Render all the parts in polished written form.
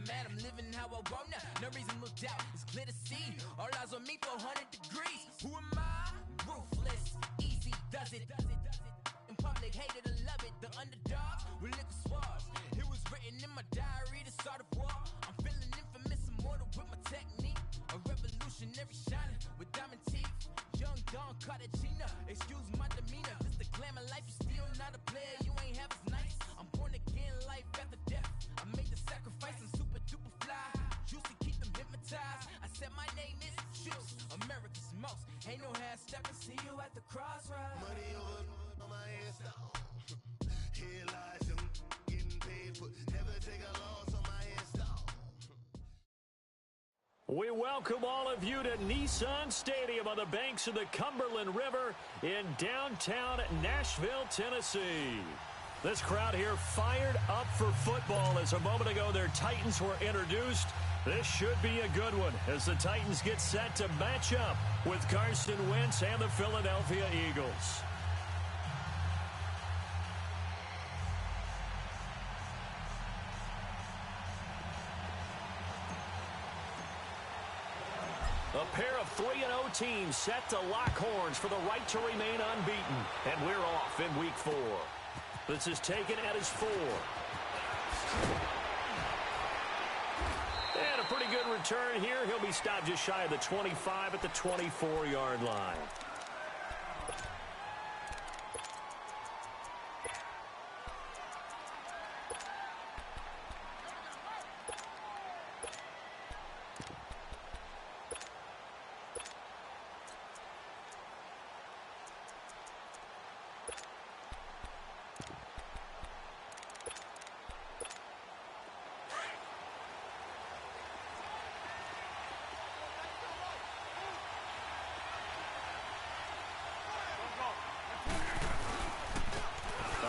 mad, I'm living how I want now. No reason to look doubt, it's clear to see. All eyes on me for 100 degrees. Who am I? Ruthless, easy does it. In public, hated to love it. The underdog with liquor swabs. It was written in my diary to start a war. I'm feeling infamous, immortal with my technique. A revolutionary shiner with diamond teeth. Young Don Cartagena, excuse my demeanor. This the glamour life, you still not a player, you ain't half as nice. I'm born again, life after death. I made the sacrifice, I'm super duper fly. Juicy, keep them hypnotized. I said my name is Juice, America's most. Ain't no half stepping, see you at the crossroads. Money over on my ass down. Here lies them getting paid, but never take a loss on my ass down. We welcome all of you to Nissan Stadium on the banks of the Cumberland River in downtown Nashville, Tennessee. This crowd here fired up for football as a moment ago their Titans were introduced. This should be a good one as the Titans get set to match up with Carson Wentz and the Philadelphia Eagles. A pair of 3-0 teams set to lock horns for the right to remain unbeaten. And we're off in week 4. This is taken at his 4. And a pretty good return here. He'll be stopped just shy of the 25 at the 24-yard line.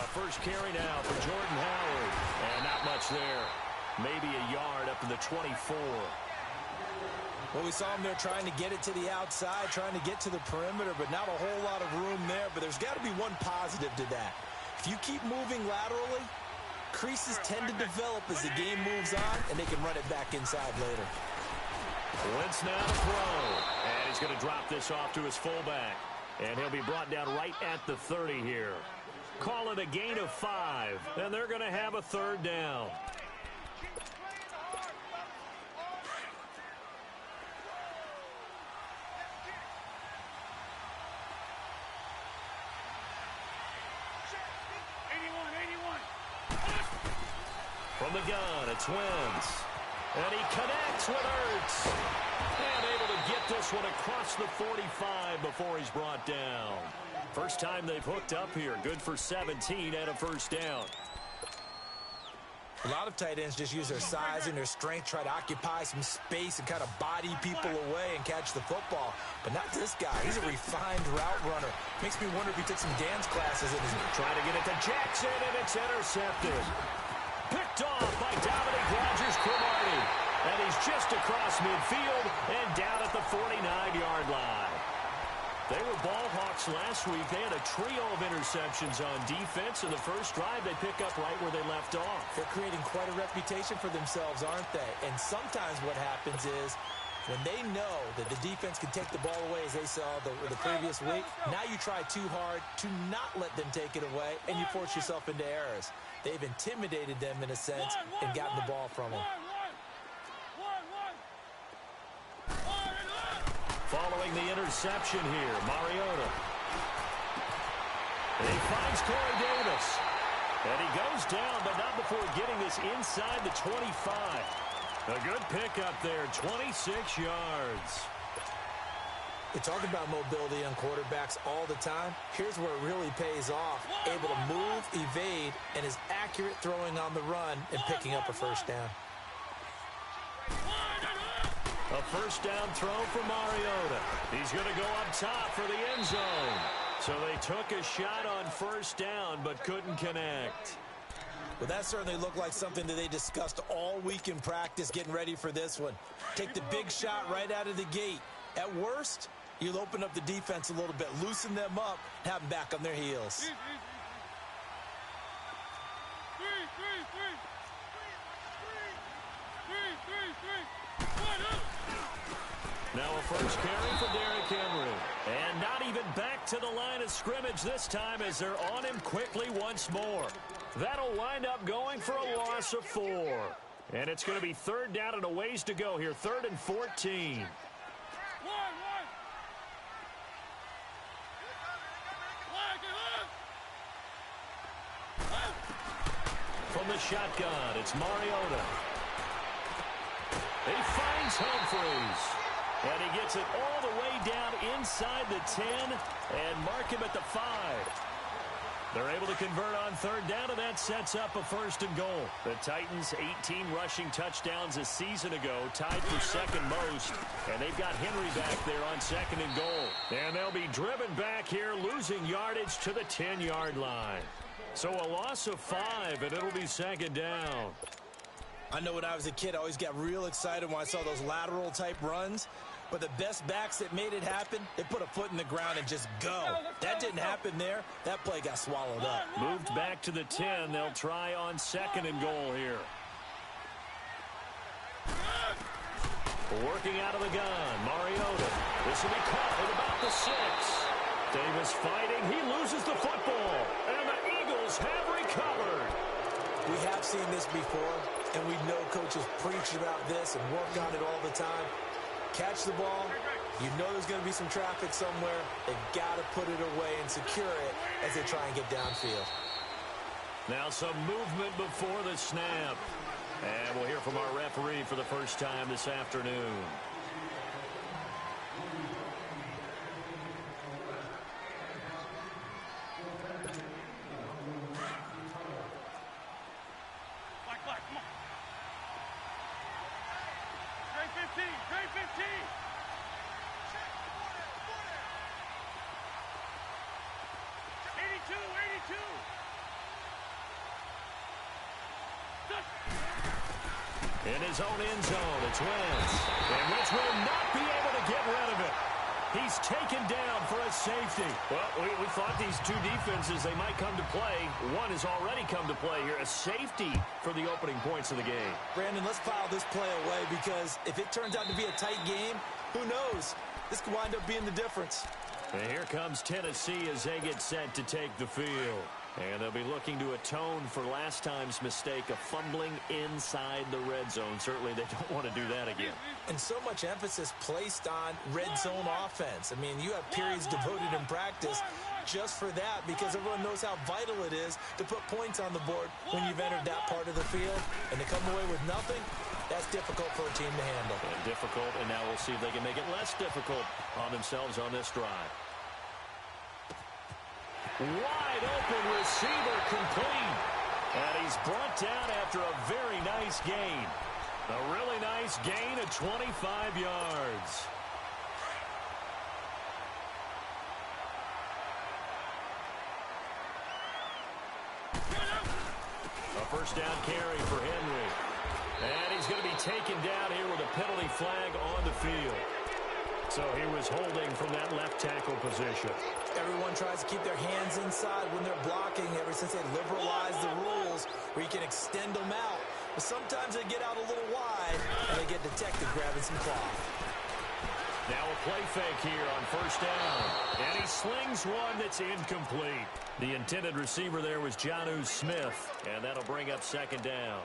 First carry now for Jordan Howard. And not much there. Maybe a yard up to the 24. Well, we saw him there trying to get it to the outside, trying to get to the perimeter, but not a whole lot of room there. But there's got to be one positive to that. If you keep moving laterally, creases tend to develop as the game moves on, and they can run it back inside later. Wentz now to throw. And he's going to drop this off to his fullback. And he'll be brought down right at the 30 here. Call it a gain of 5, and they're going to have a third down. From the gun, it's Wentz. And he connects with Ertz. And able to get this one across the 45 before he's brought down. First time they've hooked up here. Good for 17 and a first down. A lot of tight ends just use their size and their strength, try to occupy some space and kind of body people away and catch the football. But not this guy. He's a refined route runner. Makes me wonder if he took some dance classes in his... Trying to get it to Jackson, and it's intercepted. Picked off by Dominic Rodgers-Cromartie. And he's just across midfield and down at the 49-yard line. They were ball hawks last week. They had a trio of interceptions on defense. In the first drive, they pick up right where they left off. They're creating quite a reputation for themselves, aren't they? And sometimes what happens is when they know that the defense can take the ball away, as they saw the previous week, now you try too hard to not let them take it away, and you force yourself into errors. They've intimidated them in a sense and gotten the ball from them. Following the interception here, Mariota. And he finds Corey Davis. And he goes down, but not before getting this inside the 25. A good pickup there, 26 yards. You talk about mobility on quarterbacks all the time. Here's where it really pays off. Able to move, evade, and is accurate throwing on the run and picking up a first down. A first down throw for Mariota. He's going to go up top for the end zone. So they took a shot on first down but couldn't connect. Well, that certainly looked like something that they discussed all week in practice getting ready for this one. Take the big shot right out of the gate. At worst, you'll open up the defense a little bit, loosen them up, have them back on their heels. Now a first carry for Derrick Henry. And not even back to the line of scrimmage this time as they're on him quickly once more. That'll wind up going for a loss of 4. And it's going to be third down and a ways to go here. 3rd and 14. From the shotgun, it's Mariota. He finds Humphries. And he gets it all the way down inside the 10 and mark him at the 5. They're able to convert on third down, and that sets up a 1st and goal. The Titans, 18 rushing touchdowns a season ago, tied for second most. And they've got Henry back there on 2nd and goal. And they'll be driven back here, losing yardage to the 10-yard line. So a loss of 5, and it'll be 2nd down. I know when I was a kid, I always got real excited when I saw those lateral-type runs. But the best backs that made it happen, they put a foot in the ground and just go. That didn't happen there. That play got swallowed up. Moved back to the 10. They'll try on 2nd and goal here. Working out of the gun, Mariota. This will be caught at about the 6. Davis fighting. He loses the football. And the Eagles have recovered. We have seen this before, and we know coaches preach about this and work on it all the time. Catch the ball. You know there's going to be some traffic somewhere. They've got to put it away and secure it as they try and get downfield. Now some movement before the snap. And we'll hear from our referee for the first time this afternoon. In his own end zone, it's Wentz. And Wentz will not be able to get rid of it. He's taken down for a safety. Well, we thought these two defenses, they might come to play. One has already come to play here. A safety for the opening points of the game. Brandon, let's file this play away because if it turns out to be a tight game, who knows? This could wind up being the difference. And here comes Tennessee as they get set to take the field. And they'll be looking to atone for last time's mistake of fumbling inside the red zone. Certainly they don't want to do that again. And so much emphasis placed on red zone offense. I mean, you have periods devoted in practice just for that because everyone knows how vital it is to put points on the board when you've entered that part of the field. And to come away with nothing, that's difficult for a team to handle. And difficult, and now we'll see if they can make it less difficult on themselves on this drive. Wide open receiver complete. And he's brought down after a very nice gain. A really nice gain of 25 yards. A first down carry for Henry. And he's going to be taken down here with a penalty flag on the field. So he was holding from that left tackle position. Everyone tries to keep their hands inside when they're blocking ever since they liberalized the rules where you can extend them out. But sometimes they get out a little wide and they get detected grabbing some cloth. Now a play fake here on first down. And he slings one that's incomplete. The intended receiver there was Jonnu Smith. And that'll bring up second down.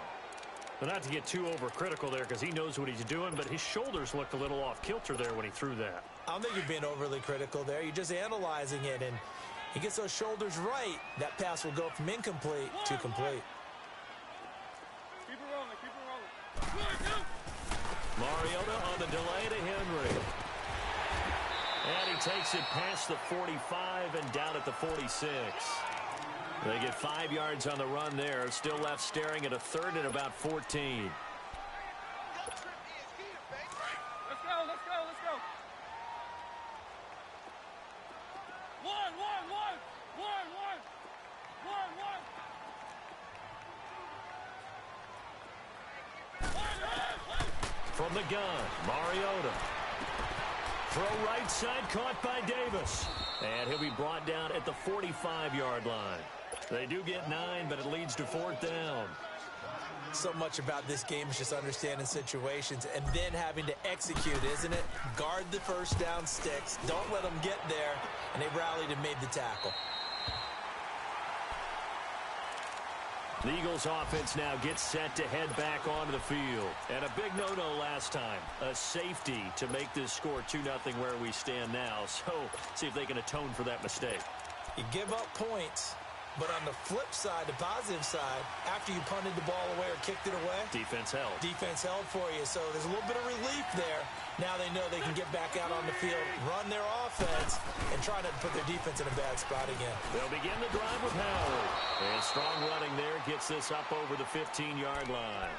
But not to get too overcritical there because he knows what he's doing, but his shoulders looked a little off kilter there when he threw that. I don't think you're being overly critical there. You're just analyzing it, and he gets those shoulders right. That pass will go from incomplete to complete. Keep it rolling, keep it rolling. Mariota on the delay to Henry. And he takes it past the 45 and down at the 46. They get 5 yards on the run there. Still left staring at a third and about 14. Let's go, let's go, let's go. From the gun, Mariota. Throw right side, caught by Davis. And he'll be brought down at the 45-yard line. They do get 9, but it leads to fourth down. So much about this game is just understanding situations and then having to execute, isn't it? Guard the first down sticks. Don't let them get there. And they rallied and made the tackle. The Eagles offense now gets set to head back onto the field. And a big no-no last time. A safety to make this score 2-0 where we stand now. So see if they can atone for that mistake. You give up points, but on the flip side, the positive side, after you punted the ball away or kicked it away, defense held. Defense held for you. So there's a little bit of relief there. Now they know they can get back out on the field, run their offense, and try to put their defense in a bad spot again. They'll begin the drive with Howard. And strong running there gets this up over the 15-yard line.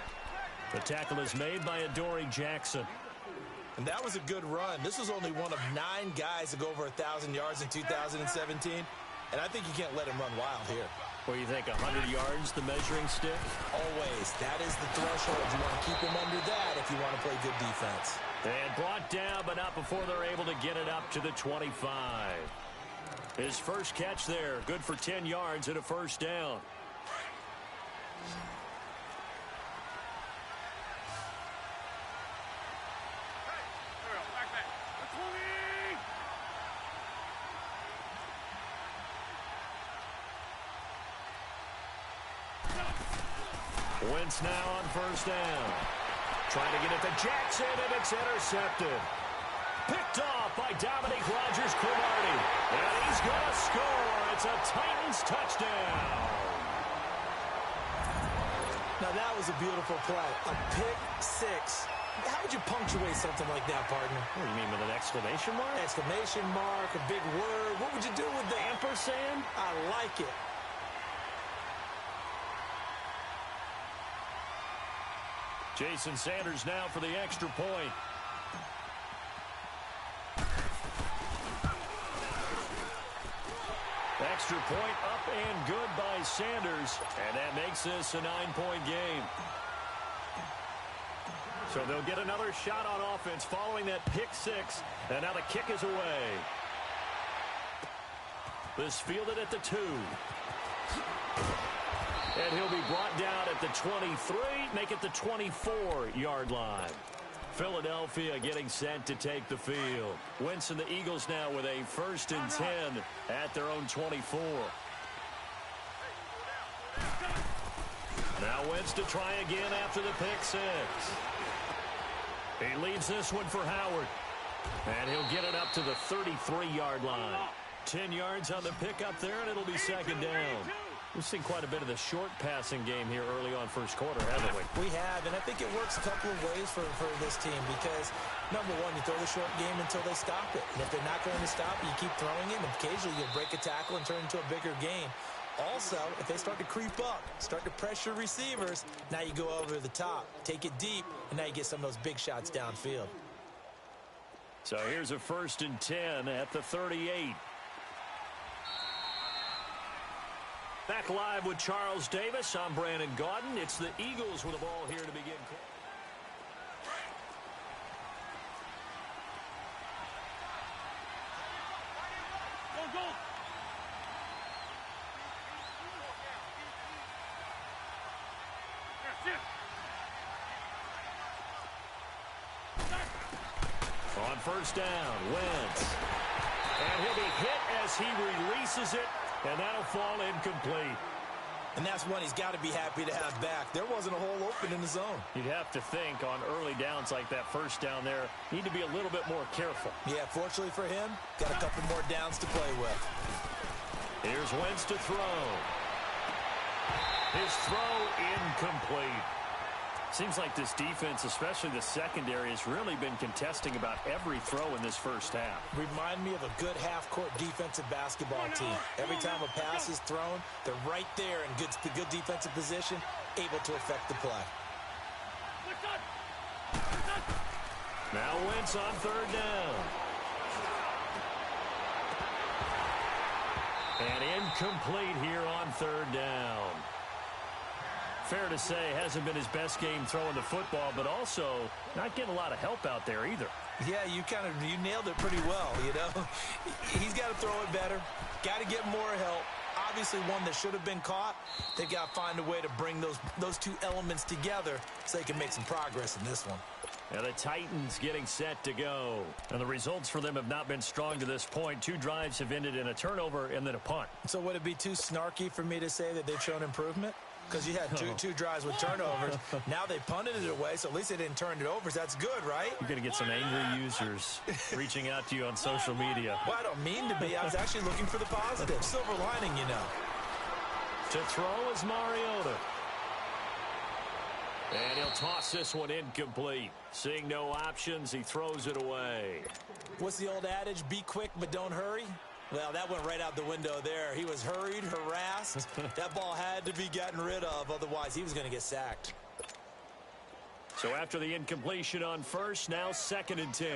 The tackle is made by Adoree Jackson. And that was a good run. This was only one of 9 guys to go over 1,000 yards in 2017. And I think you can't let him run wild here. Well, you think 100 yards, the measuring stick? Always. That is the threshold. You want to keep him under that if you want to play good defense. And brought down, but not before they're able to get it up to the 25. His first catch there, good for 10 yards and a first down. Wentz now on first down. Trying to get it to Jackson, and it's intercepted. Picked off by Dominique Rodgers-Cromartie. And he's going to score. It's a Titans touchdown. Now, that was a beautiful play. A pick six. How would you punctuate something like that, partner? What do you mean, with an exclamation mark? Exclamation mark, a big word. What would you do with the ampersand? I like it. Jason Sanders now for the extra point. Extra point up and good by Sanders. And that makes this a 9-point game. So they'll get another shot on offense following that pick six. And now the kick is away. This fielded at the 2. And he'll be brought down at the 23, make it the 24-yard line. Philadelphia getting set to take the field. Wentz and the Eagles now with a 1st and 10 at their own 24. Now Wentz to try again after the pick six. He leaves this one for Howard. And he'll get it up to the 33-yard line. 10 yards on the pickup there, and it'll be 2nd down. We've seen quite a bit of the short passing game here early on first quarter, haven't we? We have, and I think it works a couple of ways for this team because, number one, you throw the short game until they stop it. And if they're not going to stop it, you keep throwing it, and occasionally you'll break a tackle and turn it into a bigger game. Also, if they start to creep up, start to pressure receivers, now you go over the top, take it deep, and now you get some of those big shots downfield. So here's a 1st and 10 at the 38. Back live with Charles Davis. I'm Brandon Gaudin. It's the Eagles with the ball here to begin. Go, go. On first down, Wentz. And he'll be hit as he releases it. And that'll fall incomplete. And that's one he's got to be happy to have back. There wasn't a hole open in the zone. You'd have to think on early downs like that first down there, need to be a little bit more careful. Yeah, fortunately for him, got a couple more downs to play with. Here's Wentz to throw. His throw incomplete. Seems like this defense, especially the secondary, has really been contesting about every throw in this first half. Remind me of a good half-court defensive basketball team. Every time a pass is thrown, they're right there in good defensive position, able to affect the play. Now Wentz on 3rd down. And incomplete here on 3rd down. Fair to say, hasn't been his best game throwing the football, but also not getting a lot of help out there either. Yeah, you nailed it pretty well, you know. He's got to throw it better, got to get more help, obviously one that should have been caught. They've got to find a way to bring those two elements together so they can make some progress in this one. And the Titans getting set to go. And the results for them have not been strong to this point. 2 drives have ended in a turnover and then a punt. So would it be too snarky for me to say that they've shown improvement? Because you had two drives with turnovers. Now they punted it away, so at least they didn't turn it over. So that's good, right? You're going to get some angry users reaching out to you on social media. Well, I don't mean to be. I was actually looking for the positive. Silver lining, you know. To throw is Mariota. And he'll toss this one incomplete. Seeing no options, he throws it away. What's the old adage? Be quick, but don't hurry? Well, that went right out the window there. He was hurried, harassed. That ball had to be gotten rid of. Otherwise, he was going to get sacked. So after the incompletion on first, now 2nd and 10.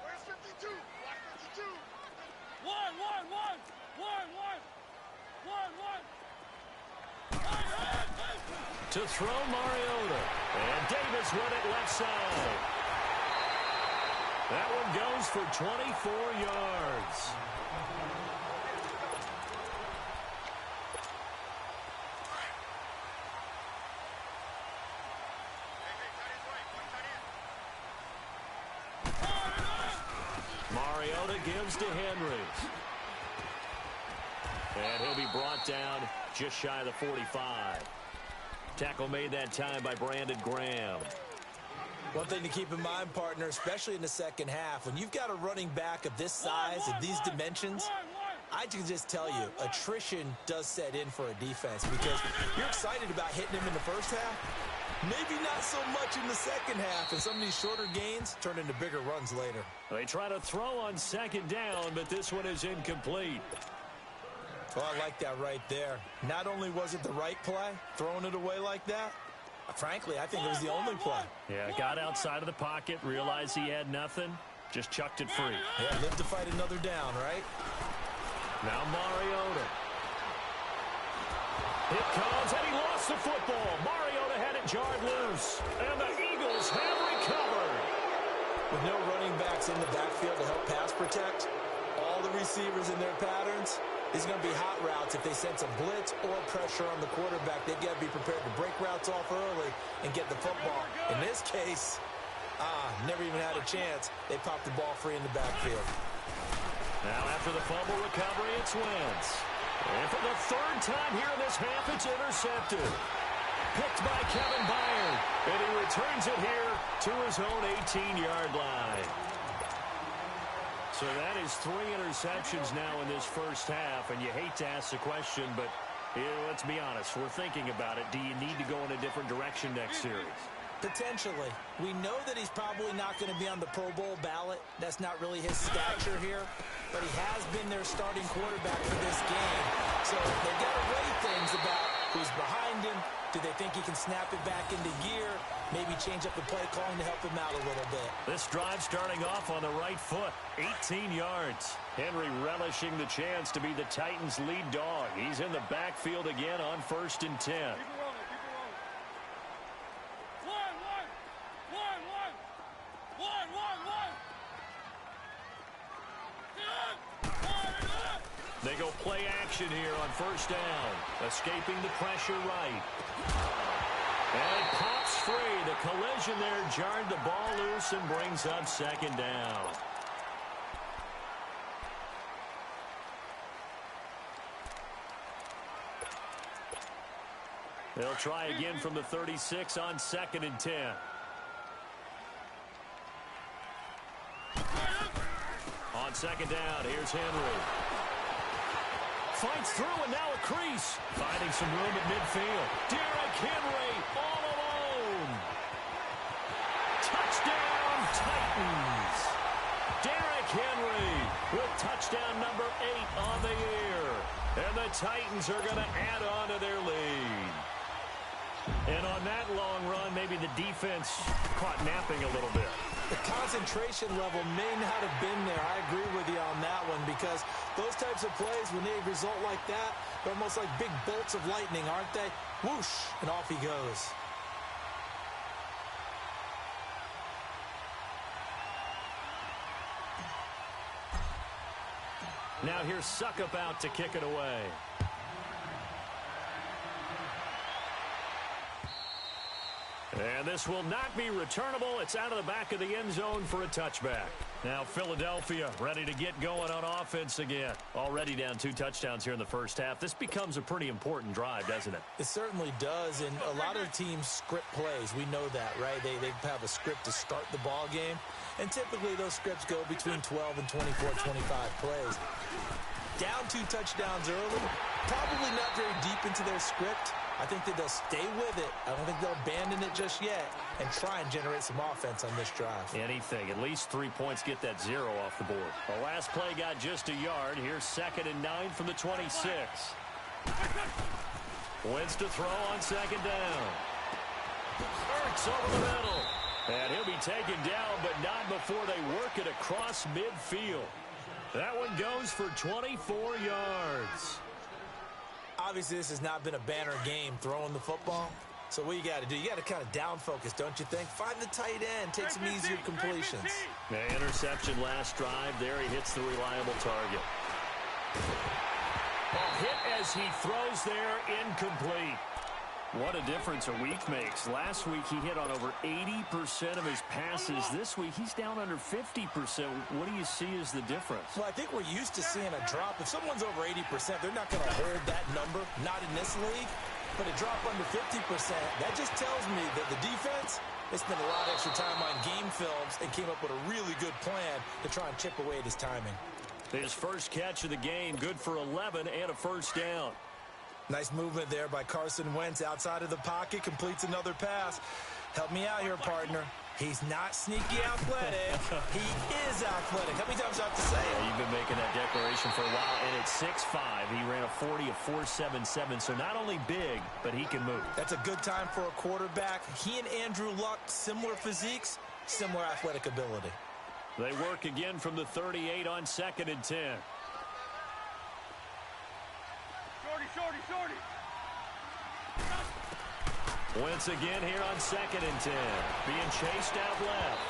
Where's 52? Block 52. One. To throw Mariota. And Davis went it left side. That one goes for 24 yards. Mariota gives to Henry. And he'll be brought down just shy of the 45. Tackle made that time by Brandon Graham. One thing to keep in mind, partner, especially in the second half, when you've got a running back of this size and these dimensions, I can just tell you, attrition does set in for a defense because you're excited about hitting him in the first half. Maybe not so much in the second half, and some of these shorter gains turn into bigger runs later. They try to throw on 2nd down, but this one is incomplete. Well, I like that right there. Not only was it the right play, throwing it away like that, frankly, I think it was the only play. Yeah, got outside of the pocket, realized he had nothing, just chucked it free. Yeah, live to fight another down, right? Now Mariota. It comes, and he lost the football. Mariota had it jarred loose, and the Eagles have recovered. With no running backs in the backfield to help pass protect, all the receivers in their patterns, these are going to be hot routes. If they sense a blitz or pressure on the quarterback, they've got to be prepared to break routes off early and get the football. In this case, never even had a chance. They popped the ball free in the backfield. Now after the fumble recovery, it's Wentz. And for the 3rd time here in this half, it's intercepted. Picked by Kevin Byard. And he returns it here to his own 18-yard line. So that is 3 interceptions now in this first half, and you hate to ask the question, but let's be honest, we're thinking about it. Do you need to go in a different direction next series? Potentially. We know that he's probably not going to be on the Pro Bowl ballot. That's not really his stature here, but he has been their starting quarterback for this game. So they've got to weigh things about who's behind him. Do they think he can snap it back into gear? Maybe change up the play calling to help him out a little bit. This drive starting off on the right foot. 18 yards. Henry relishing the chance to be the Titans' lead dog. He's in the backfield again on 1st and 10. They go play action here on 1st down. Escaping the pressure right. And it pops free. The collision there jarred the ball loose and brings up 2nd down. They'll try again from the 36 on 2nd and 10. On 2nd down, here's Henry. Fights through and now a crease. Finding some room at midfield. Derrick Henry all alone. Touchdown Titans. Derrick Henry with touchdown number 8 on the year. And the Titans are going to add on to their lead. And on that long run, maybe the defense caught napping a little bit. The concentration level may not have been there. I agree with you on that one because those types of plays, when they result like that, they're almost like big bolts of lightning, aren't they? Whoosh, and off he goes. Now here's Suckup out to kick it away. And this will not be returnable. It's out of the back of the end zone for a touchback. Now Philadelphia ready to get going on offense again. Already down 2 touchdowns here in the first half. This becomes a pretty important drive, doesn't it? It certainly does, and a lot of the teams script plays. We know that, right? They have a script to start the ball game, and typically those scripts go between 12 and 24, 25 plays. Down 2 touchdowns early, probably not very deep into their script. I think that they'll stay with it. I don't think they'll abandon it just yet and try and generate some offense on this drive. Anything. At least 3 points, get that 0 off the board. The last play got just a yard. Here's 2nd and 9 from the 26. Wins to throw on 2nd down. Ertz over the middle. And he'll be taken down, but not before they work it across midfield. That one goes for 24 yards. Obviously, this has not been a banner game throwing the football. So what you got to do, you got to kind of down focus, don't you think? Find the tight end, take some easier completions. The interception last drive. There he hits the reliable target. A hit as he throws there, incomplete. What a difference a week makes. Last week he hit on over 80% of his passes. This week he's down under 50%. What do you see as the difference? Well, I think we're used to seeing a drop. If someone's over 80%, they're not going to hold that number, not in this league. But a drop under 50%, that just tells me that the defense, they spent a lot of extra time on game films and came up with a really good plan to try and chip away at his timing. His first catch of the game, good for 11 and a first down. Nice movement there by Carson Wentz outside of the pocket, completes another pass. Help me out here, partner. He's not sneaky athletic. He is athletic. How many times do I have to say it? Yeah, you've been making that declaration for a while, and it's 6'5". He ran a 40 of 4.77, so not only big, but he can move. That's a good time for a quarterback. He and Andrew Luck, similar physiques, similar athletic ability. They work again from the 38 on 2nd and 10. Shorty. Once again here on 2nd and 10. Being chased out left.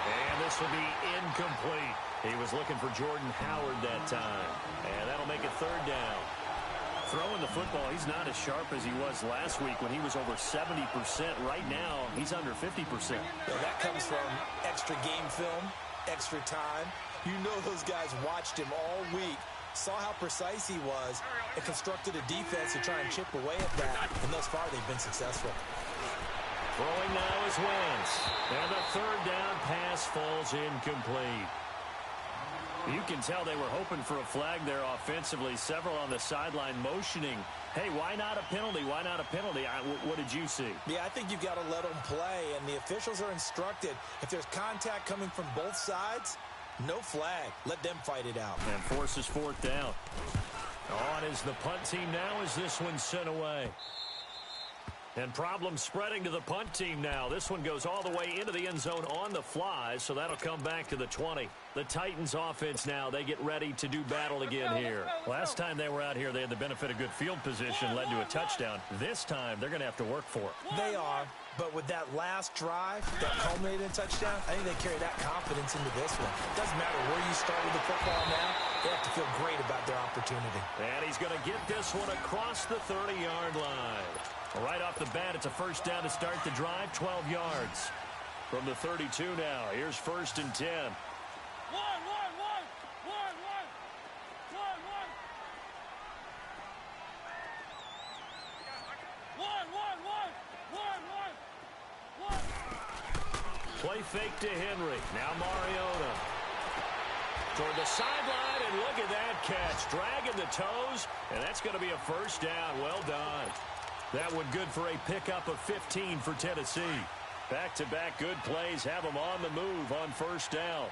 And this will be incomplete. He was looking for Jordan Howard that time. And that'll make it 3rd down. Throwing the football, he's not as sharp as he was last week when he was over 70%. Right now, he's under 50%. Well, that comes from extra game film, extra time. You know those guys watched him all week, saw how precise he was, and constructed a defense to try and chip away at that. And thus far, they've been successful. Throwing now is Wentz. And the 3rd down pass falls incomplete. You can tell they were hoping for a flag there offensively. Several on the sideline motioning. Hey, why not a penalty? Why not a penalty? What did you see? Yeah, I think you've got to let them play, and the officials are instructed. If there's contact coming from both sides, no flag. Let them fight it out. And forces 4th down. On is the punt team now as this one's sent away. And problems spreading to the punt team now. This one goes all the way into the end zone on the fly, so that'll come back to the 20. The Titans offense now, they get ready to do battle again here. Last time they were out here, they had the benefit of good field position, led to a touchdown. This time, they're going to have to work for it. They are, but with that last drive that culminated in a touchdown, I think they carry that confidence into this one. It doesn't matter where you start with the football now, they have to feel great about their opportunity. And he's going to get this one across the 30-yard line. Right off the bat, it's a first down to start the drive, 12 yards. From the 32 now, here's 1st and 10. Play fake to Henry. Now Mariota. Toward the sideline, and look at that catch. Dragging the toes, and that's going to be a first down. Well done. That one good for a pickup of 15 for Tennessee. Back-to-back good plays have them on the move on first down.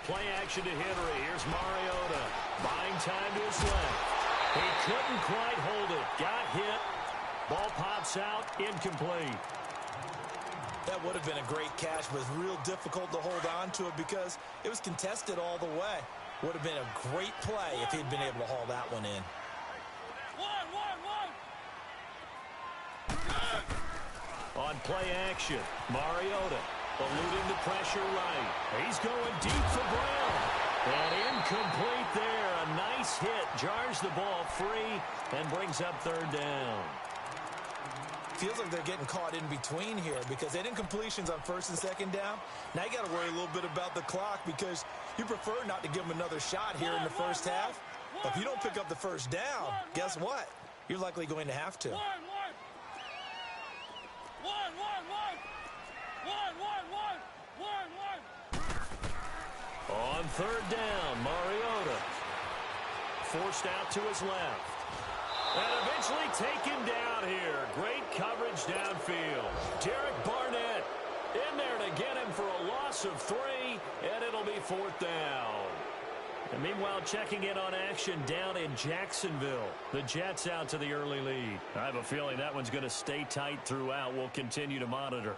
Play action to Henry. Here's Mariota. Buying time to his left. He couldn't quite hold it. Got hit. Ball pops out. Incomplete. That would have been a great catch, but it's real difficult to hold on to it because it was contested all the way. Would have been a great play if he'd been able to haul that one in. On play action, Mariota eluding the pressure right. He's going deep for Brown. And incomplete there. A nice hit. Jars the ball free and brings up third down. Feels like they're getting caught in between here because they didn't completions on first and second down. Now you got to worry a little bit about the clock because you prefer not to give them another shot here in the first half. But if you don't pick up the first down, guess what? You're likely going to have to. On third down, Mariota forced out to his left. And eventually taken down here. Great coverage downfield. Derek Barnett in there to get him for a loss of 3, and it'll be fourth down. And meanwhile, checking in on action down in Jacksonville. The Jets out to the early lead. I have a feeling that one's going to stay tight throughout. We'll continue to monitor.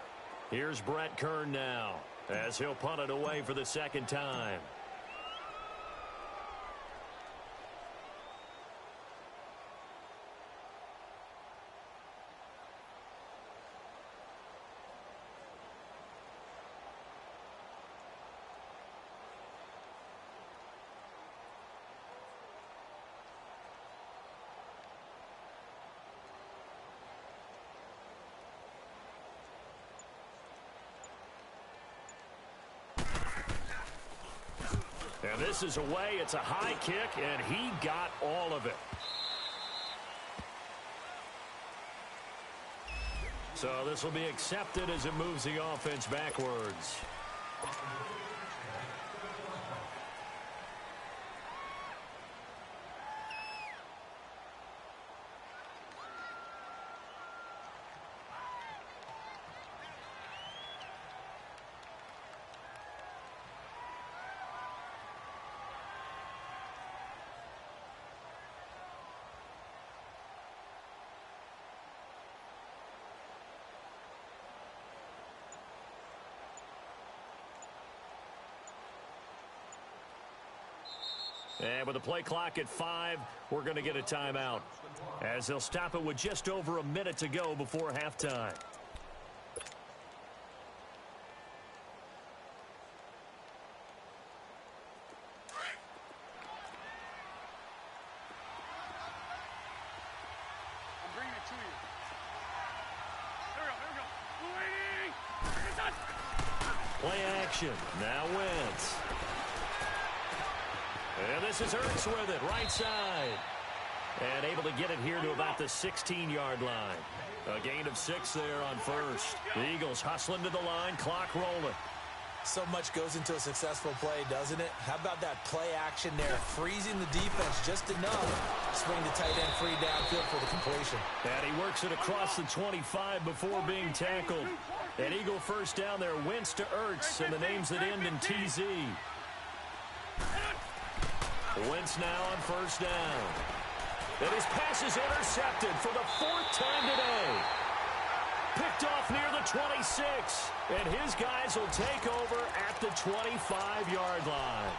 Here's Brett Kern now as he'll punt it away for the second time. And this is away. It's a high kick, and he got all of it. So this will be accepted as it moves the offense backwards. And with the play clock at 5, we're going to get a timeout, as they'll stop it with just over a minute to go before halftime. I'm bringing it to you. There we go. Play action. Now Wentz. And this is Hurts with it, right side. And able to get it here to about the 16-yard line. A gain of 6 there on first. The Eagles hustling to the line, clock rolling. So much goes into a successful play, doesn't it? How about that play action there? Freezing the defense just enough. Swing the tight end free downfield for the completion. And he works it across the 25 before being tackled. An Eagle first down there. Wentz to Ertz, and the names that end in TZ. Wentz now on first down. And his pass is intercepted for the 4th time today. Picked off near the 26. And his guys will take over at the 25-yard line.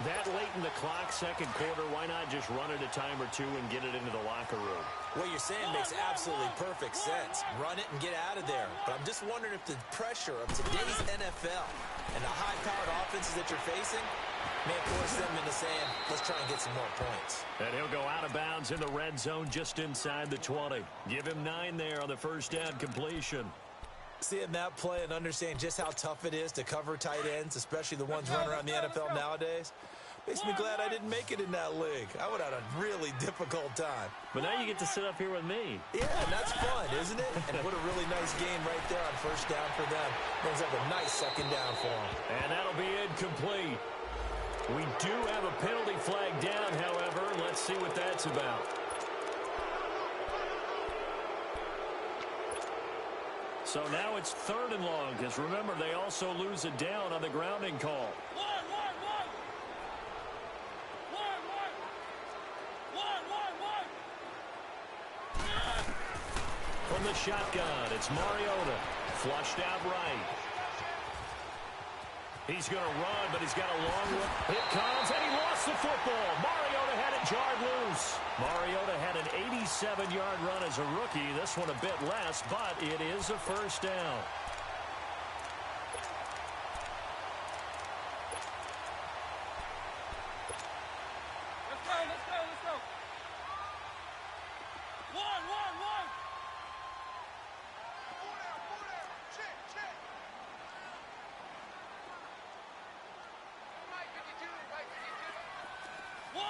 That late in the clock, second quarter, why not just run it a time or two and get it into the locker room? What you're saying makes absolutely perfect sense. Run it and get out of there. But I'm just wondering if the pressure of today's NFL and the high-powered offenses that you're facing may force them into saying, let's try and get some more points. And he'll go out of bounds in the red zone just inside the 20. Give him 9 there on the first down completion. Seeing that play and understanding just how tough it is to cover tight ends, especially the ones running around the NFL nowadays, makes me glad I didn't make it in that league. I would have had a really difficult time. But now you get to sit up here with me. Yeah, and that's fun, isn't it? And what a really nice game right there on first down for them. Brings up a nice second down for them. And that'll be incomplete. We do have a penalty flag down, however. Let's see what that's about. So now it's 3rd and long, because remember, they also lose it down on the grounding call. From the shotgun, it's Mariota. Flushed out right. He's going to run, but he's got a long one. It comes, and he lost the football. Mariota had it jarred loose. Mariota had an 87-yard run as a rookie. This one a bit less, but it is a first down. Let's go, let's go, let's go. One. Check, check. One.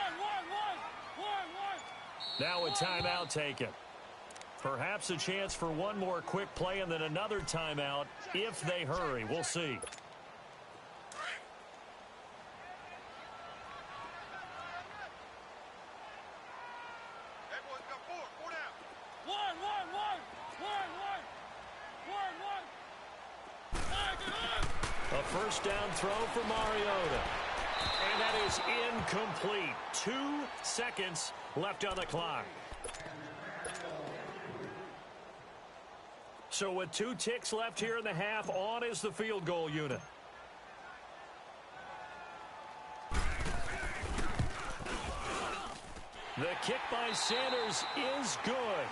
Now a timeout taken. Perhaps a chance for one more quick play and then another timeout if they hurry. We'll see. Everyone's got four down. One. A first down throw for Mariota. And that is incomplete. 2 seconds left on the clock. So with 2 ticks left here in the half, on is the field goal unit. The kick by Sanders is good.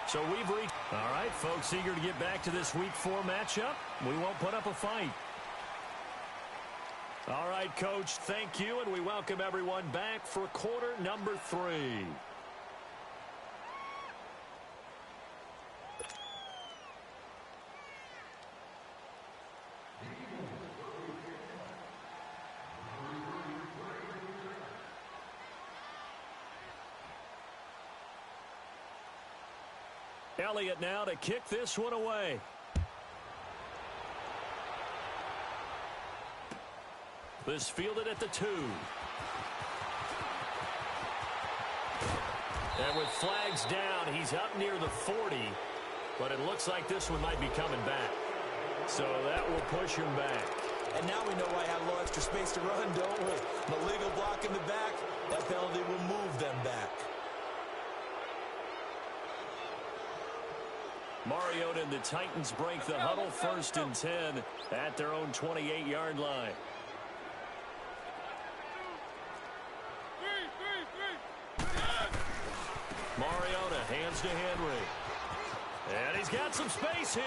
So we've reached. All right, folks, eager to get back to this Week 4 matchup. We won't put up a fight. All right, Coach, thank you, and we welcome everyone back for quarter number 3. Elliott now to kick this one away. This fielded at the 2. And with flags down, he's up near the 40. But it looks like this one might be coming back. So that will push him back. And now we know why I have a little extra space to run, don't we? The legal block in the back, that penalty will move them back. Mariota and the Titans break the huddle, 1st and 10 at their own 28-yard line. Mariota hands to Henry. And he's got some space here.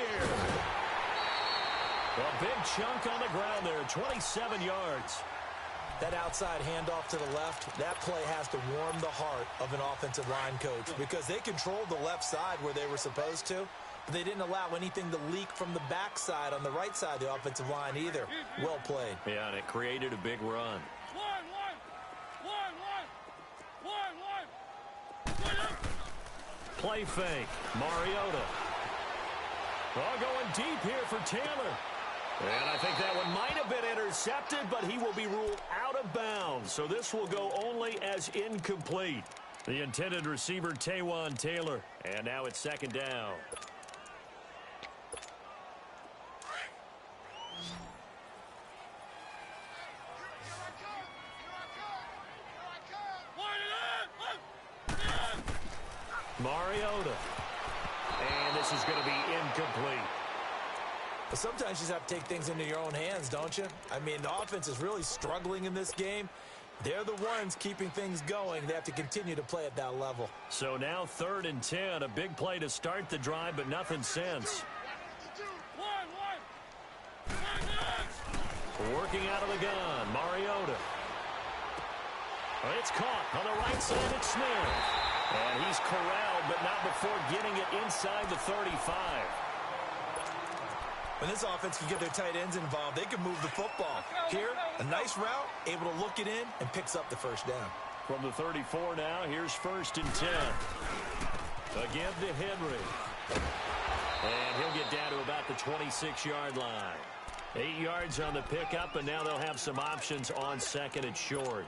A big chunk on the ground there, 27 yards. That outside handoff to the left, that play has to warm the heart of an offensive line coach because they controlled the left side where they were supposed to, but they didn't allow anything to leak from the backside on the right side of the offensive line either. Well played. Yeah, and it created a big run. Play fake. Mariota. Oh, going deep here for Taylor. And I think that one might have been intercepted, but he will be ruled out of bounds. So this will go only as incomplete. The intended receiver, Taywan Taylor. And now it's 2nd down. Mariota. And this is going to be incomplete. But sometimes you just have to take things into your own hands, don't you? I mean, the offense is really struggling in this game. They're the ones keeping things going. They have to continue to play at that level. So now 3rd and 10. A big play to start the drive, but nothing since. Working out of the gun, Mariota. It's caught on the right side. It's Smith. And he's corralled, but not before getting it inside the 35. When this offense can get their tight ends involved, they can move the football. Here, a nice route, able to look it in, and picks up the first down. From the 34 now, here's 1st and 10. Again to Henry. And he'll get down to about the 26-yard line. 8 yards on the pickup, and now they'll have some options on 2nd and short.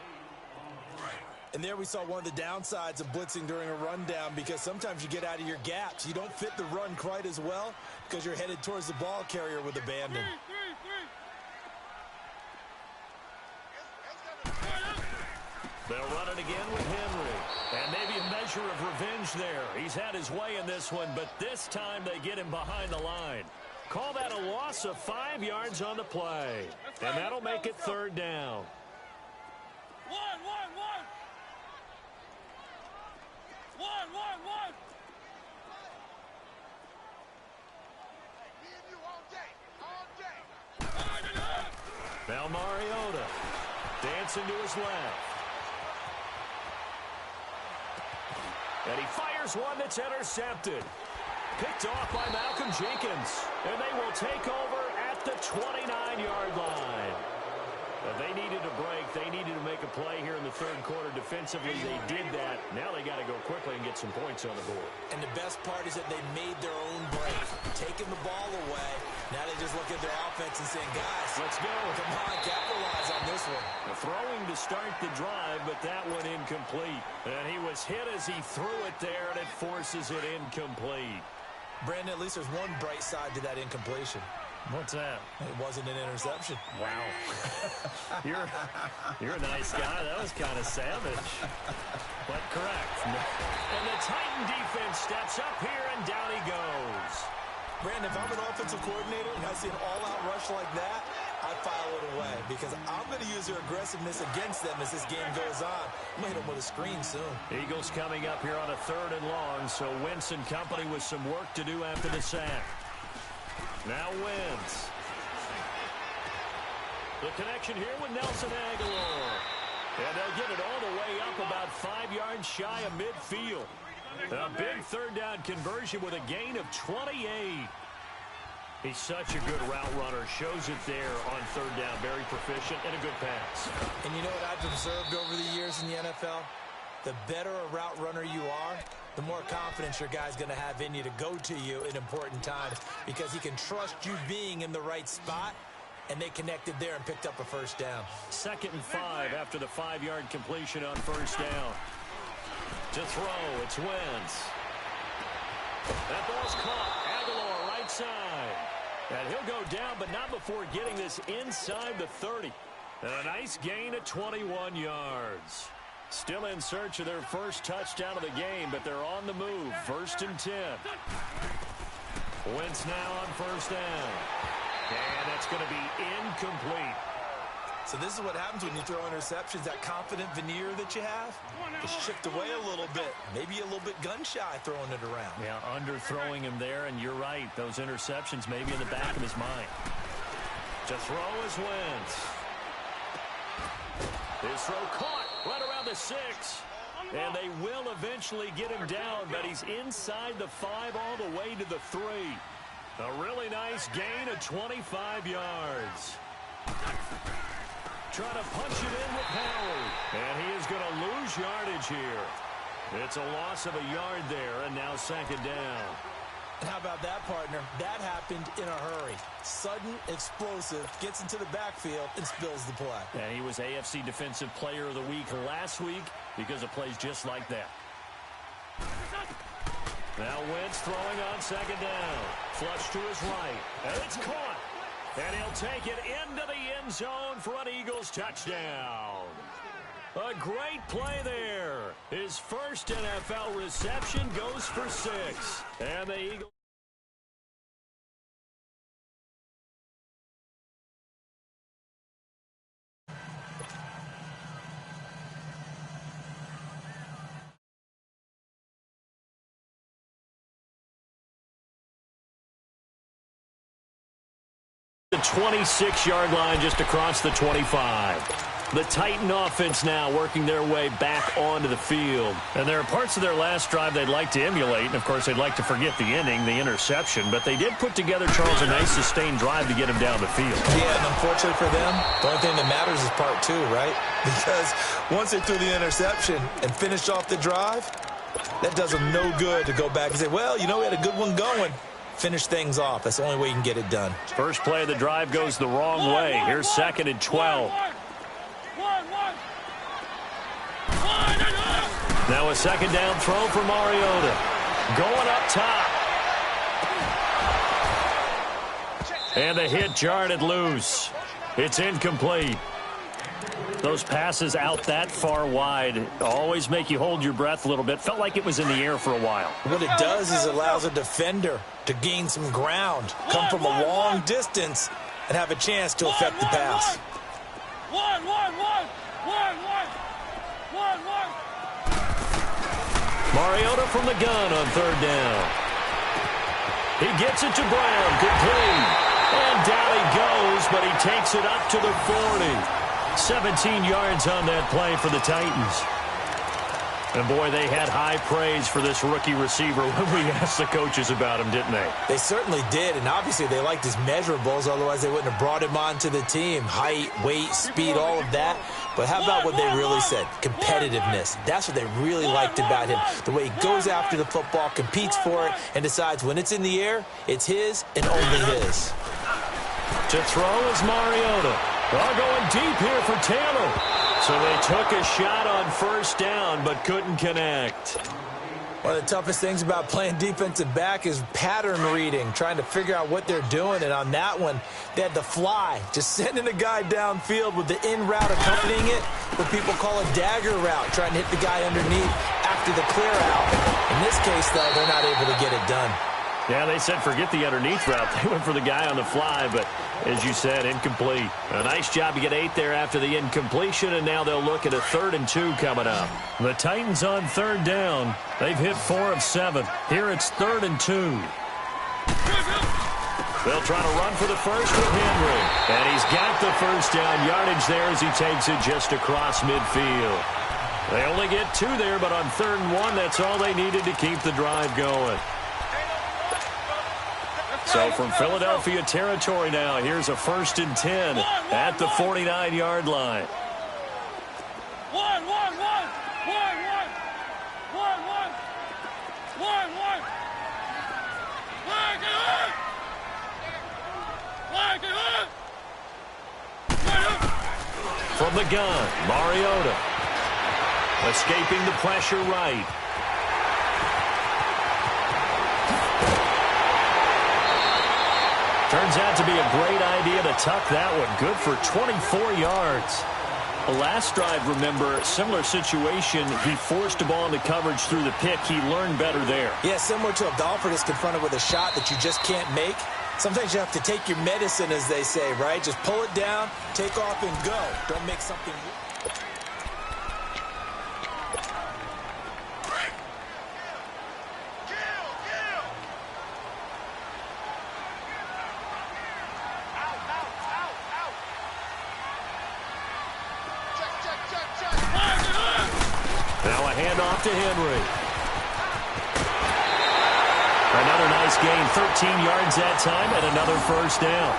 And there we saw one of the downsides of blitzing during a rundown because sometimes you get out of your gaps. You don't fit the run quite as well because you're headed towards the ball carrier with abandon. They'll run it again with Henry. And maybe a measure of revenge there. He's had his way in this one, but this time they get him behind the line. Call that a loss of 5 yards on the play. And that'll make it third down. One. Now Mariota dancing to his left. And he fires one that's intercepted. Picked off by Malcolm Jenkins. And they will take over at the 29-yard line. They needed a break. They needed to make a play here in the third quarter defensively. They did that. Now they got to go quickly and get some points on the board. And the best part is that they made their own break. Taking the ball away. Now they just look at their offense and saying, guys, let's go. Come on, capitalize on this one. Throwing to start the drive, but that one incomplete. And he was hit as he threw it there, and it forces it incomplete. Brandon, at least there's one bright side to that incompletion. What's that? It wasn't an interception. Wow. You're a nice guy. That was kind of savage. But correct. And the Titan defense steps up here, and down he goes. Brandon, if I'm an offensive coordinator and I see an all-out rush like that, I file it away because I'm going to use their aggressiveness against them as this game goes on. I'm going to hit them with a screen soon. Eagles coming up here on a 3rd and long, so Wentz and company with some work to do after the sack. Now Wentz. The connection here with Nelson Aguilar. And they'll get it all the way up about 5 yards shy of midfield. A big 3rd down conversion with a gain of 28. He's such a good route runner. Shows it there on 3rd down. Very proficient and a good pass. And you know what I've observed over the years in the NFL? The better a route runner you are, the more confidence your guy's going to have in you to go to you in important times because he can trust you being in the right spot, and they connected there and picked up a 1st down. 2nd and 5 after the 5-yard completion on 1st down. To throw, it's Wentz. That ball's caught. Aguilar right side. And he'll go down, but not before getting this inside the 30. And a nice gain of 21 yards. Still in search of their first touchdown of the game, but they're on the move. 1st and 10. Wentz now on 1st down. And that's going to be incomplete. So this is what happens when you throw interceptions. That confident veneer that you have is chipped away a little bit. Maybe a little bit gun-shy throwing it around. Yeah, underthrowing him there, and you're right. Those interceptions may be in the back of his mind. To throw is Wentz. His throw caught right around the 6. And they will eventually get him down, but he's inside the 5 all the way to the 3. A really nice gain of 25 yards. Trying to punch it in with power. And he is going to lose yardage here. It's a loss of a yard there, and now 2nd down. And how about that, partner? That happened in a hurry. Sudden, explosive, gets into the backfield, and spills the play. And he was AFC Defensive Player of the Week last week because of plays just like that. Now Wentz throwing on 2nd down. Flush to his right. And it's caught. And he'll take it into the end zone for an Eagles touchdown. A great play there. His first NFL reception goes for 6. And the Eagles. The 26-yard line just across the 25. The Titan offense now working their way back onto the field. And there are parts of their last drive they'd like to emulate. And, of course, they'd like to forget the ending, the interception. But they did put together, Charles, a nice sustained drive to get him down the field. Yeah, and unfortunately for them, the only thing that matters is part 2, right? Because once they threw the interception and finished off the drive, that does them no good to go back and say, well, you know, we had a good one going. Finish things off. That's the only way you can get it done. First play of the drive goes the wrong way. Here's 2nd and 12. Now a 2nd down throw for Mariota. Going up top. And the hit jarred it loose. It's incomplete. Those passes out that far wide always make you hold your breath a little bit. Felt like it was in the air for a while. What it does is it allows a defender to gain some ground, come from a long distance, and have a chance to affect the pass. Mariota from the gun on third down. He gets it to Brown, complete. And down he goes, but he takes it up to the 40. 17 yards on that play for the Titans. And, boy, they had high praise for this rookie receiver when we asked the coaches about him, didn't they? They certainly did, and obviously they liked his measurables, otherwise they wouldn't have brought him onto the team. Height, weight, speed, all of that. But how about what they really said? Competitiveness. That's what they really liked about him. The way he goes after the football, competes for it, and decides when it's in the air, it's his and only his. To throw is Mariota. They're going deep here for Taylor. So they took a shot on first down, but couldn't connect. One of the toughest things about playing defensive back is pattern reading, trying to figure out what they're doing. And on that one, they had to fly, just sending a guy downfield with the in route accompanying it, what people call a dagger route, trying to hit the guy underneath after the clear out. In this case, though, they're not able to get it done. Yeah, they said forget the underneath route. They went for the guy on the fly, but as you said, incomplete. A nice job to get 8 there after the incompletion, and now they'll look at a 3rd and 2 coming up. The Titans on third down. They've hit 4 of 7. Here it's 3rd and 2. They'll try to run for the first with Henry. And he's got the first down yardage there as he takes it just across midfield. They only get 2 there, but on 3rd and 1, that's all they needed to keep the drive going. So from Philadelphia territory now, here's a 1st and 10 at the 49-yard line. From the gun, Mariota. Escaping the pressure right. Turns out to be a great idea to tuck that one. Good for 24 yards. The last drive, remember, similar situation. He forced the ball into coverage through the pick. He learned better there. Yeah, similar to a golfer that's confronted with a shot that you just can't make. Sometimes you have to take your medicine, as they say, right? Just pull it down, take off, and go. Don't make something... Now a handoff to Henry. Another nice gain, 13 yards that time, and another first down.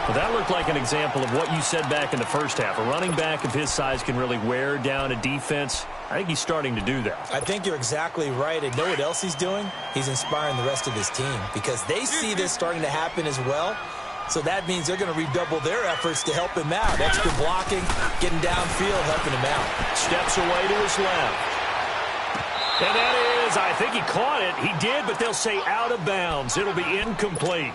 Well, that looked like an example of what you said back in the first half. A running back of his size can really wear down a defense. I think he's starting to do that. I think you're exactly right. And know what else he's doing? He's inspiring the rest of his team because they see this starting to happen as well. So that means they're going to redouble their efforts to help him out. Extra blocking, getting downfield, helping him out. Steps away to his left. And that is, I think he caught it. He did, but they'll say out of bounds. It'll be incomplete.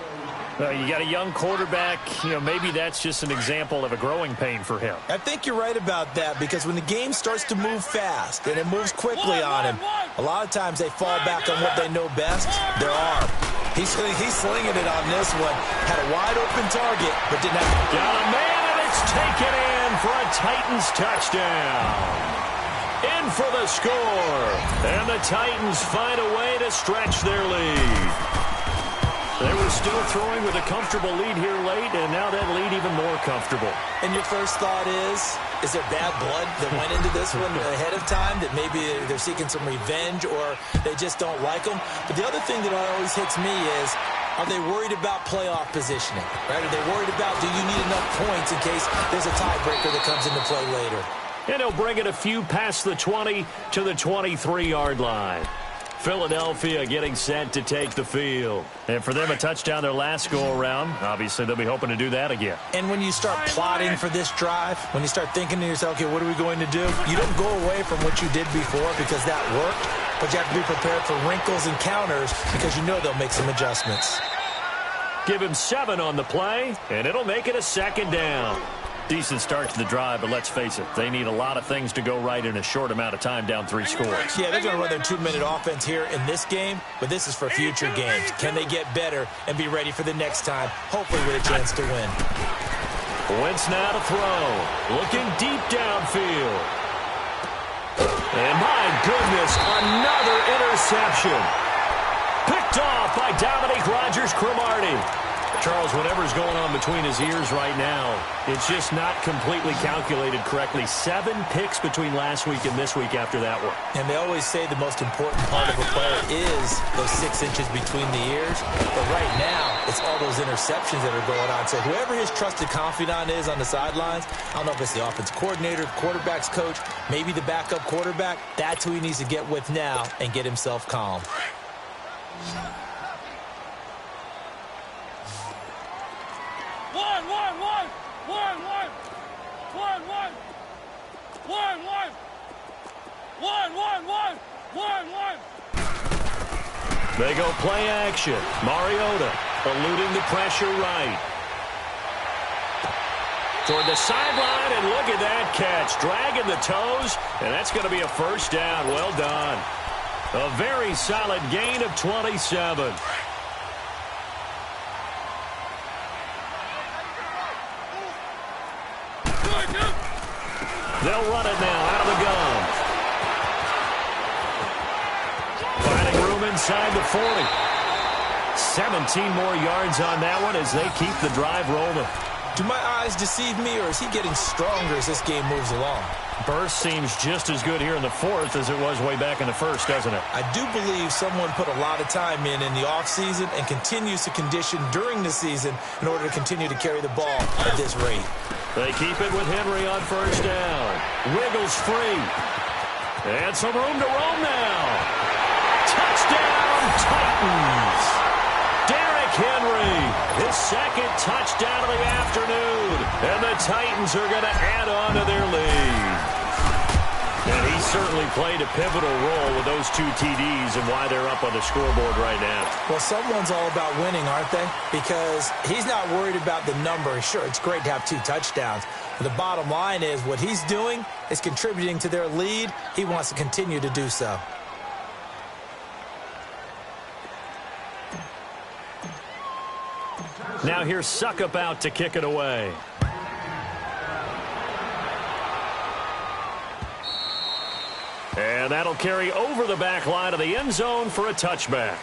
You got a young quarterback. You know, maybe that's just an example of a growing pain for him. I think you're right about that because when the game starts to move fast and it moves quickly on him, a lot of times they fall back on what they know best, their arm. He's slinging it on this one. Had a wide-open target, but didn't have... Got a man, and it's taken in for a Titans touchdown. In for the score. And the Titans find a way to stretch their lead. They were still throwing with a comfortable lead here late, and now that lead even more comfortable. And your first thought is there bad blood that went into this one ahead of time, that maybe they're seeking some revenge or they just don't like them? But the other thing that always hits me is, are they worried about playoff positioning? Right? Are they worried about, do you need enough points in case there's a tiebreaker that comes into play later? And he'll bring it a few past the 20 to the 23-yard line. Philadelphia getting set to take the field. And for them, a touchdown their last go-around. Obviously, they'll be hoping to do that again. And when you start plotting for this drive, when you start thinking to yourself, okay, what are we going to do? You don't go away from what you did before because that worked, but you have to be prepared for wrinkles and counters because you know they'll make some adjustments. Give him 7 on the play, and it'll make it a 2nd down. Decent start to the drive, but let's face it, they need a lot of things to go right in a short amount of time down 3 scores. Yeah, they're going to run their 2-minute offense here in this game, but this is for future games. Can they get better and be ready for the next time, hopefully with a chance to win? Wentz now to throw. Looking deep downfield. And my goodness, another interception. Picked off by Dominique Rodgers-Cromartie. Charles, whatever's going on between his ears right now, it's just not completely calculated correctly. 7 picks between last week and this week after that one. And they always say the most important part of a player is those 6 inches between the ears. But right now, it's all those interceptions that are going on. So whoever his trusted confidant is on the sidelines, I don't know if it's the offensive coordinator, quarterback's coach, maybe the backup quarterback, that's who he needs to get with now and get himself calm. They go play action. Mariota eluding the pressure right. Toward the sideline, and look at that catch. Dragging the toes, and that's going to be a first down. Well done. A very solid gain of 27. They'll run it now out of the gun. Finding room inside the 40. 17 more yards on that one as they keep the drive rolling. Do my eyes deceive me, or is he getting stronger as this game moves along? Burst seems just as good here in the 4th as it was way back in the 1st, doesn't it? I do believe someone put a lot of time in the offseason and continues to condition during the season in order to continue to carry the ball at this rate. They keep it with Henry on first down. Wiggles free. And some room to roam now. Touchdown, Titans. Derrick Henry, his 2nd touchdown of the afternoon. And the Titans are going to add on to their lead. And he certainly played a pivotal role with those 2 TDs and why they're up on the scoreboard right now. Well, someone's all about winning, aren't they? Because he's not worried about the number. Sure, it's great to have 2 touchdowns. But the bottom line is what he's doing is contributing to their lead. He wants to continue to do so. Now here's Suckup out to kick it away. And that'll carry over the back line of the end zone for a touchback.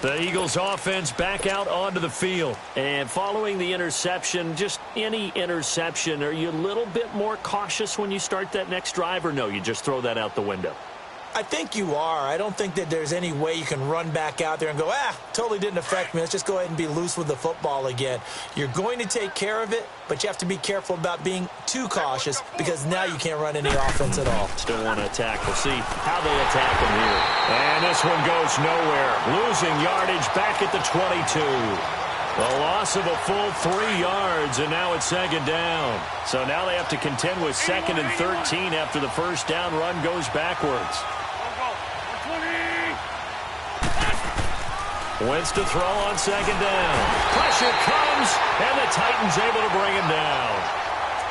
The Eagles offense back out onto the field. And following the interception, just any interception, are you a little bit more cautious when you start that next drive, or no, you just throw that out the window? I think you are. I don't think that there's any way you can run back out there and go, totally didn't affect me. Let's just go ahead and be loose with the football again. You're going to take care of it, but you have to be careful about being too cautious because now you can't run any offense at all. Still want to attack. We'll see how they attack him here. And this one goes nowhere. Losing yardage back at the 22. The loss of a full 3 yards, and now it's 2nd down. So now they have to contend with 2nd and 13 after the first down run goes backwards. Wentz to throw on 2nd down. Pressure comes, and the Titans able to bring him down.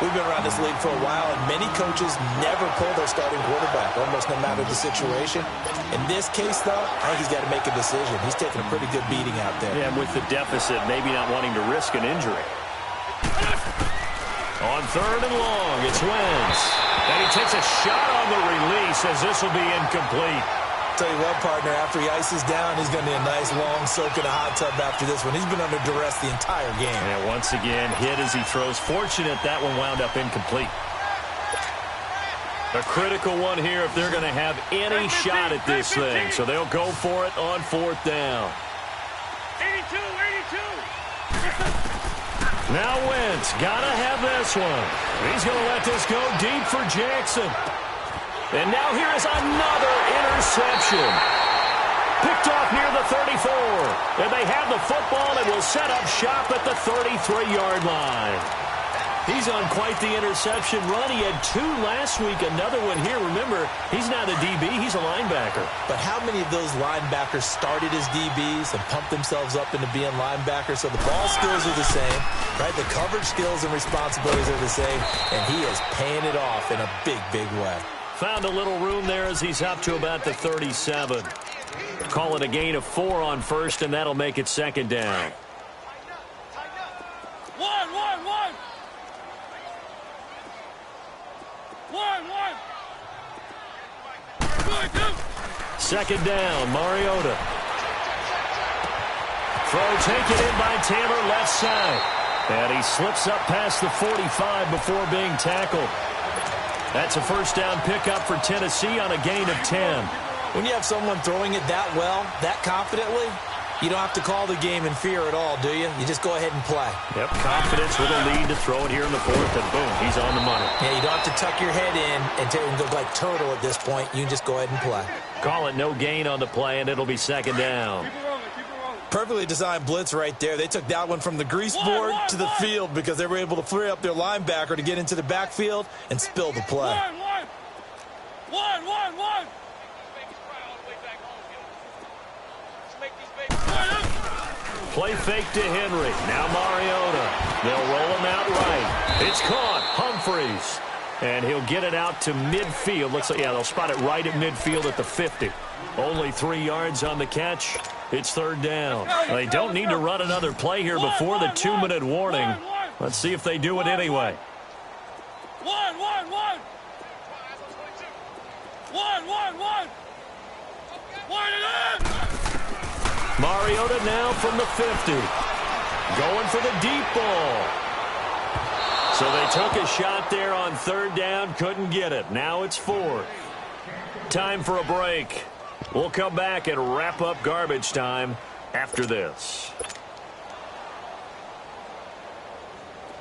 We've been around this league for a while, and many coaches never pull their starting quarterback, almost no matter the situation. In this case, though, I think he's got to make a decision. He's taking a pretty good beating out there. Yeah, and with the deficit, maybe not wanting to risk an injury. On 3rd and long, it's Wentz. And he takes a shot on the release as this will be incomplete. Tell you what, partner, after he ices down, he's going to need a nice long soak in a hot tub after this one. He's been under duress the entire game. And once again, hit as he throws. Fortunate that one wound up incomplete. A critical one here if they're going to have any shot at this thing. So they'll go for it on 4th down. 82. Now Wentz, got to have this one. He's going to let this go deep for Jackson. And now here is another interception. Picked off near the 34. And they have the football and will set up shop at the 33-yard line. He's on quite the interception run. He had 2 last week, another one here. Remember, he's not a DB, he's a linebacker. But how many of those linebackers started as DBs and pumped themselves up into being linebackers? So the ball skills are the same, right? The coverage skills and responsibilities are the same, and he is paying it off in a big, big way. Found a little room there as he's up to about the 37. Call it a gain of 4 on first, and that'll make it second down. Second down, Mariota. Throw taken in by Taylor, left side. And he slips up past the 45 before being tackled. That's a first down pickup for Tennessee on a gain of 10. When you have someone throwing it that well, that confidently, you don't have to call the game in fear at all, do you? You just go ahead and play. Yep, confidence with a lead to throw it here in the 4th, and boom, he's on the money. Yeah, you don't have to tuck your head in and look like turtle at this point. You can just go ahead and play. Call it no gain on the play, and it'll be second down. Perfectly designed blitz right there. They took that one from the grease board to the field because they were able to free up their linebacker to get into the backfield and spill the play. Play fake to Henry. Now Mariota. They'll roll him out right. It's caught. Humphreys. And he'll get it out to midfield. Looks like, yeah, they'll spot it right at midfield at the 50. Only 3 yards on the catch. It's third down. They don't need to run another play here before the 2-minute warning. Let's see if they do it anyway. Mariota now from the 50. Going for the deep ball. So they took a shot there on third down, couldn't get it. Now it's 4th. Time for a break. We'll come back and wrap up garbage time after this.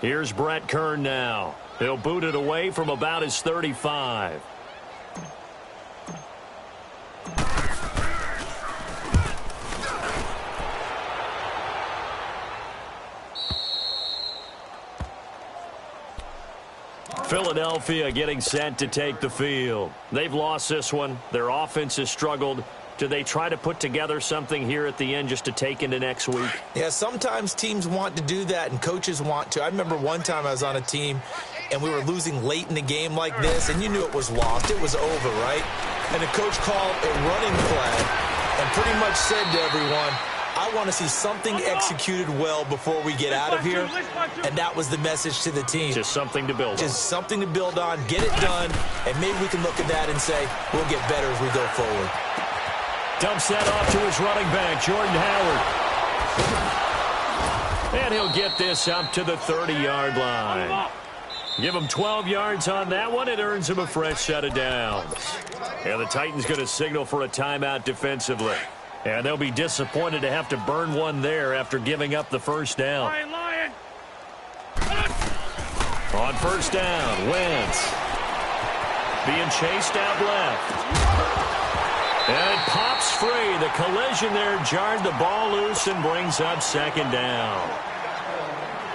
Here's Brett Kern now. He'll boot it away from about his 35. Philadelphia getting set to take the field. They've lost this one. Their offense has struggled. Do they try to put together something here at the end just to take into next week? Yeah, sometimes teams want to do that and coaches want to. I remember one time I was on a team and we were losing late in the game like this, and you knew it was lost. It was over, right? And the coach called a running play and pretty much said to everyone, I want to see something executed well before we get out of here. And that was the message to the team. Just something to build on. Just something to build on, get it done, and maybe we can look at that and say, we'll get better as we go forward. Dumps that off to his running back, Jordan Howard. And he'll get this up to the 30-yard line. Give him 12 yards on that one. It earns him a fresh set of downs. And the Titans going to signal for a timeout defensively. And they'll be disappointed to have to burn one there after giving up the first down. On first down, Wentz. Being chased out left. And it pops free. The collision there jarred the ball loose and brings up second down.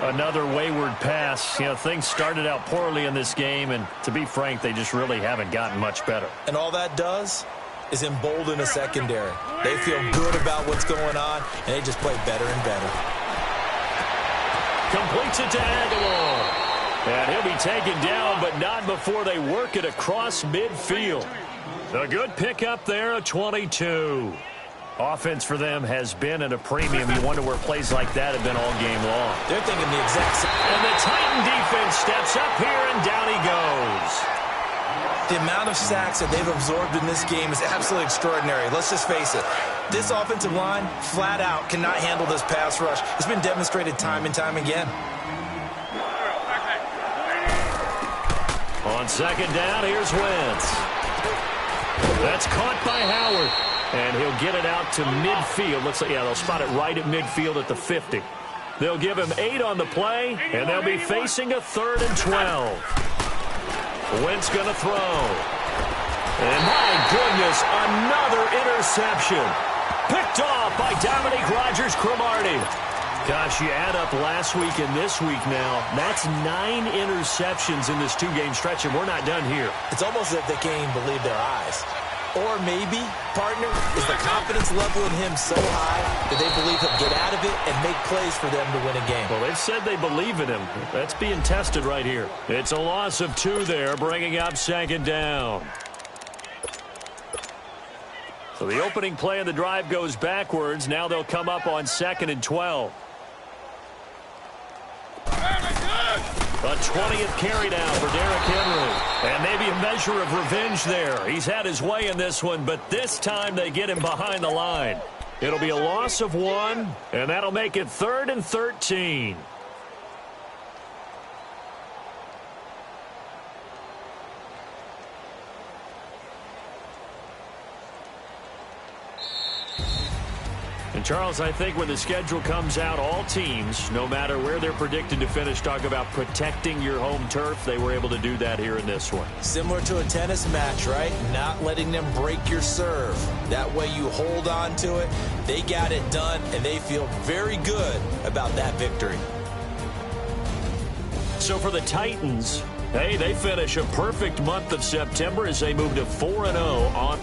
Another wayward pass. You know, things started out poorly in this game, and to be frank, they just really haven't gotten much better. And all that does is embolden a secondary. They feel good about what's going on, and they just play better and better. Completes it to Aguilar. And he'll be taken down, but not before they work it across midfield. A good pickup there, a 22. Offense for them has been at a premium. You wonder where plays like that have been all game long. They're thinking the exact same. And the Titan defense steps up here, and down he goes. The amount of sacks that they've absorbed in this game is absolutely extraordinary. Let's just face it. This offensive line, flat out, cannot handle this pass rush. It's been demonstrated time and time again. On second down, here's Wentz. That's caught by Howard. And he'll get it out to midfield. Looks like, yeah, they'll spot it right at midfield at the 50. They'll give him 8 on the play, and they'll be facing a 3rd and 12. Wentz going to throw. And my goodness, another interception. Picked off by Dominique Rodgers-Cromartie. Gosh, you add up last week and this week now, that's 9 interceptions in this 2-game stretch, and we're not done here. It's almost as if they can't even believe their eyes. Or maybe, partner, is the confidence level in him so high that they believe he'll get out of it and make plays for them to win a game. Well, they've said they believe in him. That's being tested right here. It's a loss of 2 there, bringing up 2nd down. So the opening play of the drive goes backwards. Now they'll come up on 2nd and 12. A 20th carry now for Derrick Henry. And maybe a measure of revenge there. He's had his way in this one, but this time they get him behind the line. It'll be a loss of 1, and that'll make it 3rd and 13. And, Charles, I think when the schedule comes out, all teams, no matter where they're predicted to finish, talk about protecting your home turf. They were able to do that here in this one. Similar to a tennis match, right? Not letting them break your serve. That way you hold on to it. They got it done, and they feel very good about that victory. So for the Titans, hey, they finish a perfect month of September as they move to 4-0 on